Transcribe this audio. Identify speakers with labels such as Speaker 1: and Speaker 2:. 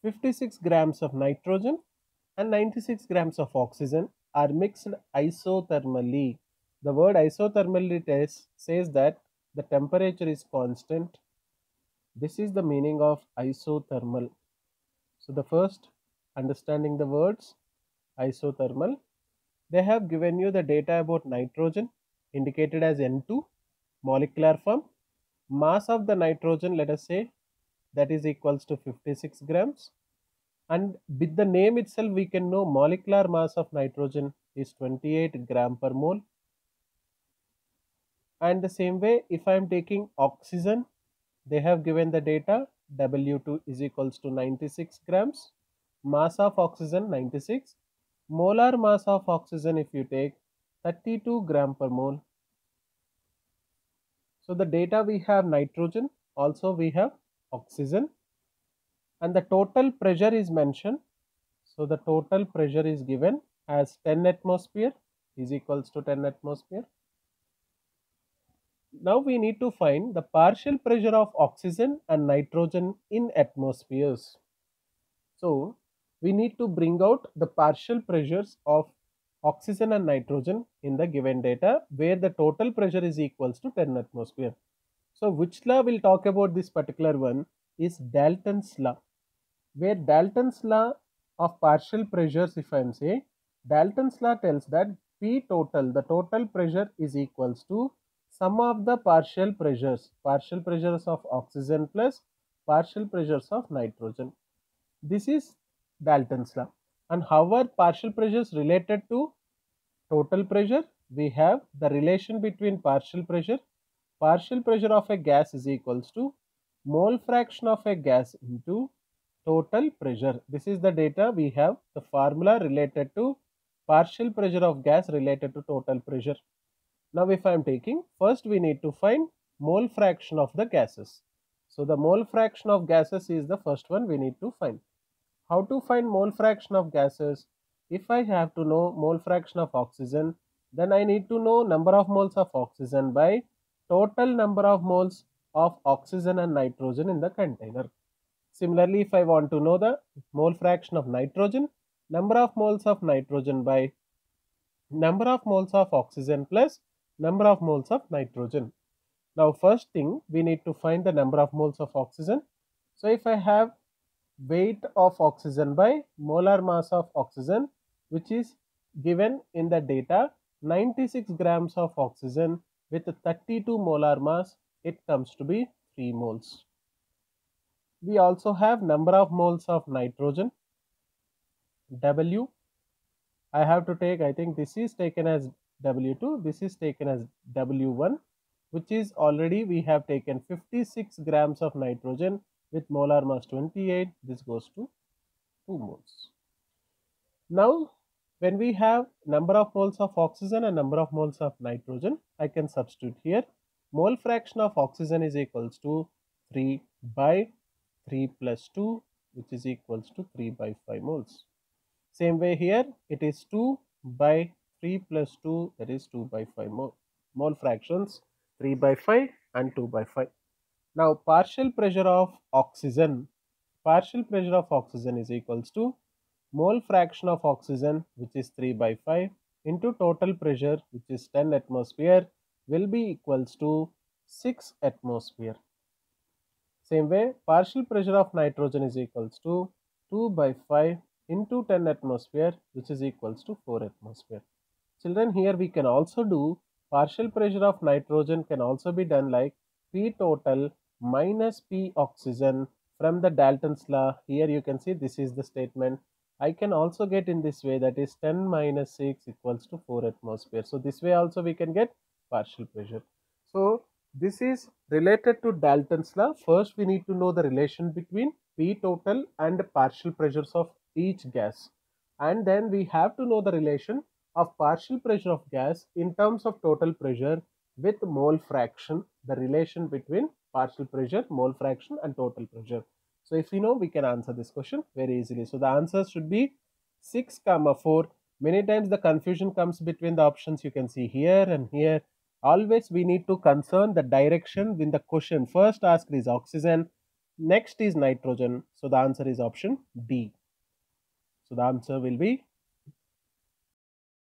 Speaker 1: 56 grams of nitrogen and 96 grams of oxygen are mixed isothermally. The word isothermally says that the temperature is constant. This is the meaning of isothermal. So the first, understanding the words isothermal, they have given you the data about nitrogen indicated as N2 molecular form. Mass of the nitrogen, let us say, that is equals to 56 grams, and with the name itself we can know molecular mass of nitrogen is 28 gram per mole. And the same way, if I am taking oxygen, they have given the data W2 is equals to 96 grams, mass of oxygen 96, molar mass of oxygen if you take 32 gram per mole. So the data we have nitrogen, also we have oxygen, and the total pressure is mentioned. So the total pressure is given as 10 atmosphere is equals to 10 atmosphere. Now we need to find the partial pressure of oxygen and nitrogen in atmospheres. So we need to bring out the partial pressures of oxygen and nitrogen in the given data where the total pressure is equals to 10 atmosphere. So which law we'll talk about this particular one is Dalton's law, where Dalton's law of partial pressures, if I am say, Dalton's law tells that P total, the total pressure is equals to sum of the partial pressures of oxygen plus partial pressures of nitrogen. This is Dalton's law. And how are partial pressures related to total pressure? We have the relation between partial pressure of a gas is equals to mole fraction of a gas into total pressure. This is the data we have, the formula related to partial pressure of gas related to total pressure. Now if I am taking, first we need to find mole fraction of the gases. So the mole fraction of gases is the first one we need to find. How to find mole fraction of gases? If I have to know mole fraction of oxygen, then I need to know number of moles of oxygen by total number of moles of oxygen and nitrogen in the container. Similarly, if I want to know the mole fraction of nitrogen, number of moles of nitrogen by number of moles of oxygen plus number of moles of nitrogen. Now first thing, we need to find the number of moles of oxygen. So if I have weight of oxygen by molar mass of oxygen, which is given in the data 96 grams of oxygen with 32 molar mass, it comes to be 3 moles. We also have number of moles of nitrogen, W. I have to take, I think this is taken as W2, this is taken as W1, which is already we have taken 56 grams of nitrogen with molar mass 28, this goes to 2 moles. Now when we have number of moles of oxygen and number of moles of nitrogen, I can substitute here. Mole fraction of oxygen is equals to 3 by 3 plus 2, which is equals to 3 by 5 moles. Same way here, it is 2 by 3 plus 2, that is 2 by 5 mole fractions, 3 by 5 and 2 by 5. Now partial pressure of oxygen is equals to mole fraction of oxygen, which is 3 by 5, into total pressure, which is 10 atmosphere, will be equals to 6 atmosphere. Same way, partial pressure of nitrogen is equals to 2 by 5 into 10 atmosphere, which is equals to 4 atmosphere. Children, here we can also do partial pressure of nitrogen can also be done like P total minus P oxygen from the Dalton's law. Here you can see this is the statement. I can also get in this way, that is 10 minus 6 equals to 4 atmosphere. So this way also we can get partial pressure. So this is related to Dalton's law. First we need to know the relation between P total and partial pressures of each gas, and then we have to know the relation of partial pressure of gas in terms of total pressure with mole fraction, the relation between partial pressure, mole fraction and total pressure. So if we know, we can answer this question very easily. So the answer should be 6, 4. Many times the confusion comes between the options you can see here and here. Always we need to concern the direction when the question first asked is oxygen, Next is nitrogen. So the answer is option D. So the answer will be